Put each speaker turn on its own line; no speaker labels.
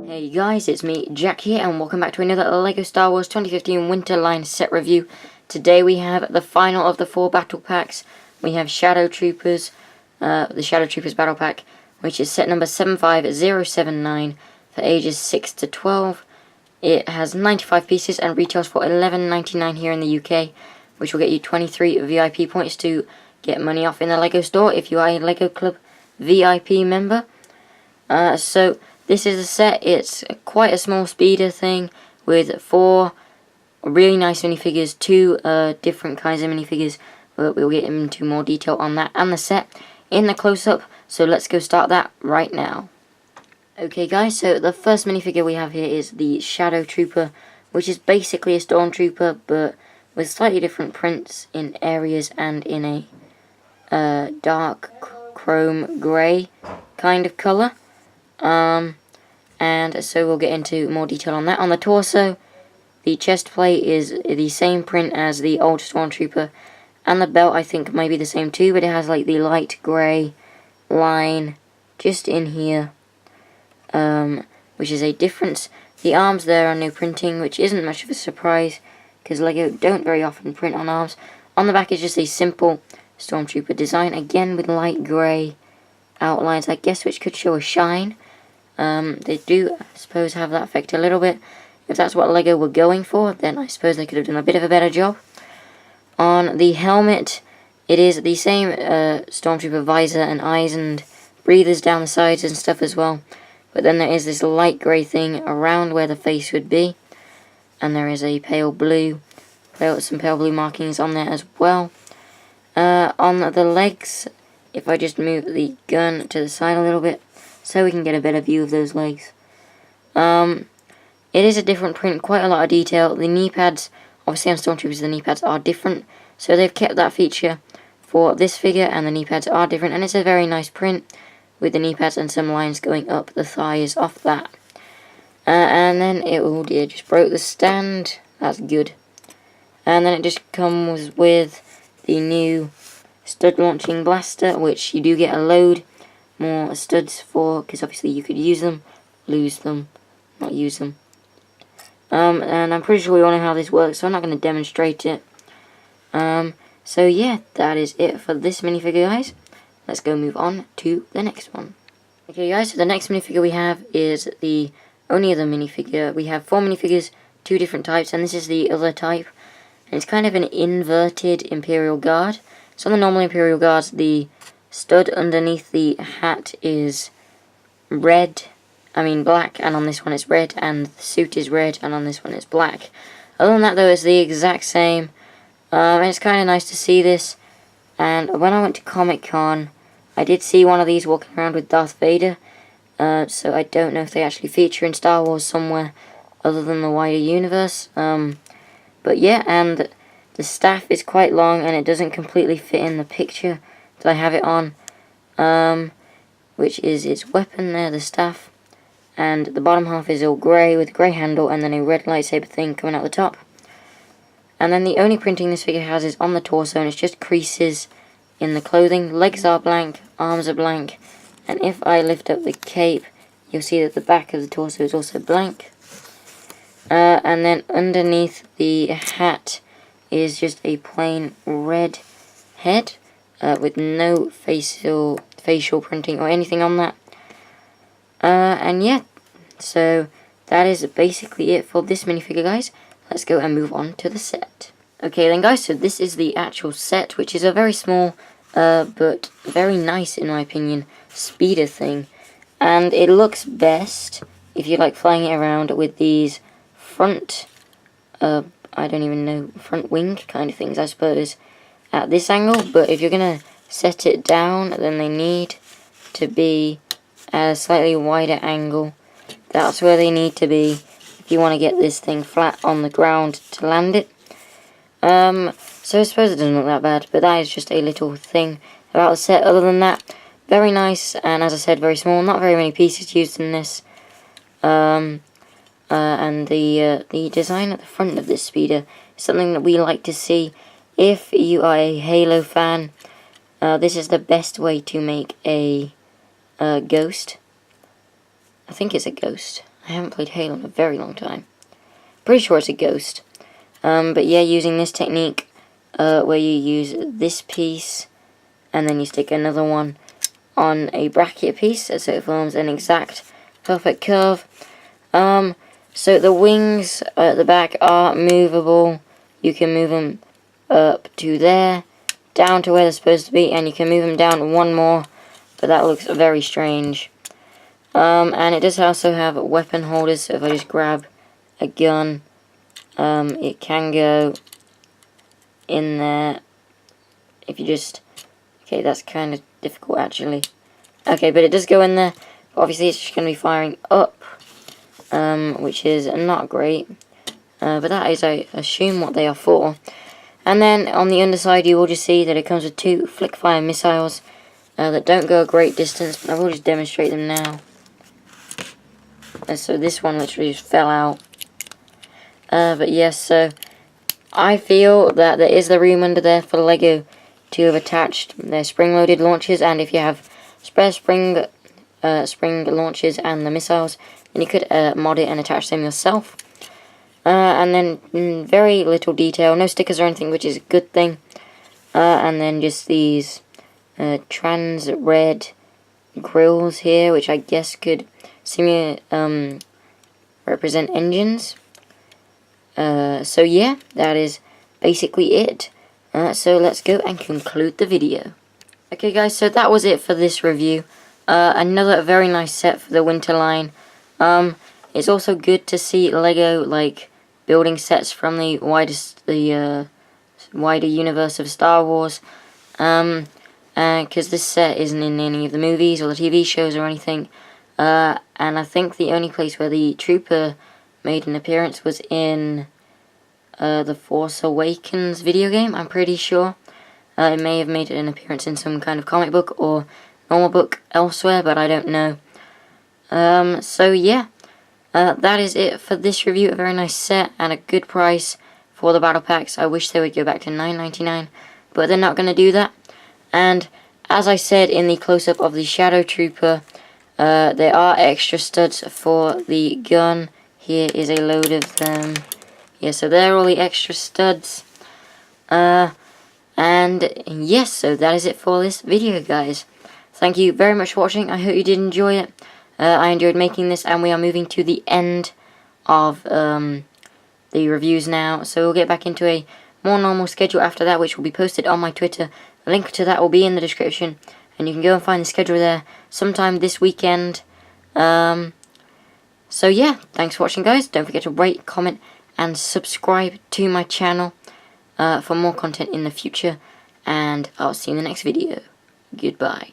Hey guys, it's me, Jack here, and welcome back to another LEGO Star Wars 2015 Winter Line set review. Today we have the final of the 4 battle packs. We have Shadow Troopers, the Shadow Troopers battle pack, which is set number 75079 for ages 6 to 12. It has 95 pieces and retails for $11.99 here in the UK, which will get you 23 VIP points to get money off in the LEGO store if you are a LEGO Club VIP member. So this is a set. It's quite a small speeder thing with 4 really nice minifigures, 2 different kinds of minifigures, but we'll get into more detail on that and the set in the close-up, so let's go start that right now. Okay guys, so the first minifigure we have here is the Shadow Trooper, which is basically a Stormtrooper, but with slightly different prints in areas and in a dark chrome grey kind of colour. And so we'll get into more detail on that. On the torso, the chest plate is the same print as the old Stormtrooper, and the belt I think might be the same too, but it has like the light grey line just in here, which is a difference. The arms there are no printing, which isn't much of a surprise, because LEGO don't very often print on arms. On the back is just a simple Stormtrooper design, again with light grey outlines, I guess, which could show a shine. They do, I suppose, have that effect a little bit. If that's what LEGO were going for, then I suppose they could have done a bit of a better job. On the helmet, it is the same Stormtrooper visor and eyes and breathers down the sides and stuff as well. But then there is this light grey thing around where the face would be. And there is a pale blue, some pale blue markings on there as well. On the legs, if I just move the gun to the side a little bit, so we can get a better view of those legs. It is a different print, quite a lot of detail. The knee pads, obviously on Stormtroopers the knee pads are different, so they've kept that feature for this figure, and the knee pads are different, and it's a very nice print with the knee pads and some lines going up the thighs off that. And then it just broke the stand, that's good. And then it just comes with the new stud launching blaster, which you do get a load more studs for, because obviously you could use them, lose them, not use them. And I'm pretty sure we all know how this works, so I'm not going to demonstrate it. So yeah, that is it for this minifigure, guys. Let's go move on to the next one. Okay guys, so the next minifigure we have is the only other minifigure. We have 4 minifigures, 2 different types, and this is the other type. And it's kind of an inverted Imperial Guard. So on the normal Imperial Guards, the stud underneath the hat is black, and on this one it's red, and the suit is red, and on this one it's black. Other than that though, it's the exact same, and it's kind of nice to see this. And when I went to Comic-Con, I did see one of these walking around with Darth Vader, so I don't know if they actually feature in Star Wars somewhere other than the wider universe. But yeah, and the staff is quite long, and it doesn't completely fit in the picture that I have it on, which is its weapon there, the staff, and the bottom half is all grey with a grey handle and then a red lightsaber thing coming out the top. And then the only printing this figure has is on the torso, and it's just creases in the clothing. Legs are blank, arms are blank, and if I lift up the cape, you'll see that the back of the torso is also blank. And then underneath the hat is just a plain red head, with no facial printing or anything on that. And yeah, so that is basically it for this minifigure, guys. Let's go and move on to the set. Okay then guys, so this is the actual set, which is a very small, but very nice in my opinion, speeder thing. And it looks best if you like flying it around with these front, I don't even know, front wing kind of things, I suppose, at this angle. But if you're going to set it down, then they need to be at a slightly wider angle. That's where they need to be if you want to get this thing flat on the ground to land it. So I suppose it doesn't look that bad, but that is just a little thing about the set. Other than that, very nice, and as I said, very small, not very many pieces used in this. And the design at the front of this speeder is something that we like to see. If you are a Halo fan, this is the best way to make a ghost. I think it's a ghost. I haven't played Halo in a very long time. Pretty sure it's a ghost. But yeah, using this technique, where you use this piece, and then you stick another one on a bracket piece, so it forms an exact, perfect curve. So the wings at the back are movable. You can move them up to there, down to where they're supposed to be, and you can move them down one more, but that looks very strange. And it does also have weapon holders, so if I just grab a gun, it can go in there. If you just... Okay, that's kind of difficult actually. Okay, but it does go in there. But obviously it's just going to be firing up, which is not great. But that is, I assume, what they are for. And then on the underside you will just see that it comes with 2 flick-fire missiles that don't go a great distance, but I will just demonstrate them now. So this one literally just fell out. But yes, so I feel that there is the room under there for LEGO to have attached their spring-loaded launchers, and if you have spare spring launchers and the missiles, then you could mod it and attach them yourself. And then very little detail, no stickers or anything, which is a good thing. And then just these trans red grills here, which I guess could represent engines. So yeah, that is basically it. So let's go and conclude the video. Okay guys, so that was it for this review. Another very nice set for the winter line. It's also good to see LEGO like building sets from the wider universe of Star Wars. Because this set isn't in any of the movies or the TV shows or anything. And I think the only place where the Trooper made an appearance was in the Force Awakens video game, I'm pretty sure. It may have made an appearance in some kind of comic book or normal book elsewhere, but I don't know. So yeah, that is it for this review. A very nice set and a good price for the battle packs. I wish they would go back to $9.99, but they're not going to do that. And as I said in the close-up of the Shadow Trooper, there are extra studs for the gun. Here is a load of them. Yeah, so they're all the extra studs. And yes, so that is it for this video, guys. Thank you very much for watching. I hope you did enjoy it. I enjoyed making this, and we are moving to the end of the reviews now. So we'll get back into a more normal schedule after that, which will be posted on my Twitter. The link to that will be in the description, and you can go and find the schedule there sometime this weekend. So yeah, thanks for watching, guys. Don't forget to rate, comment, and subscribe to my channel for more content in the future, and I'll see you in the next video. Goodbye.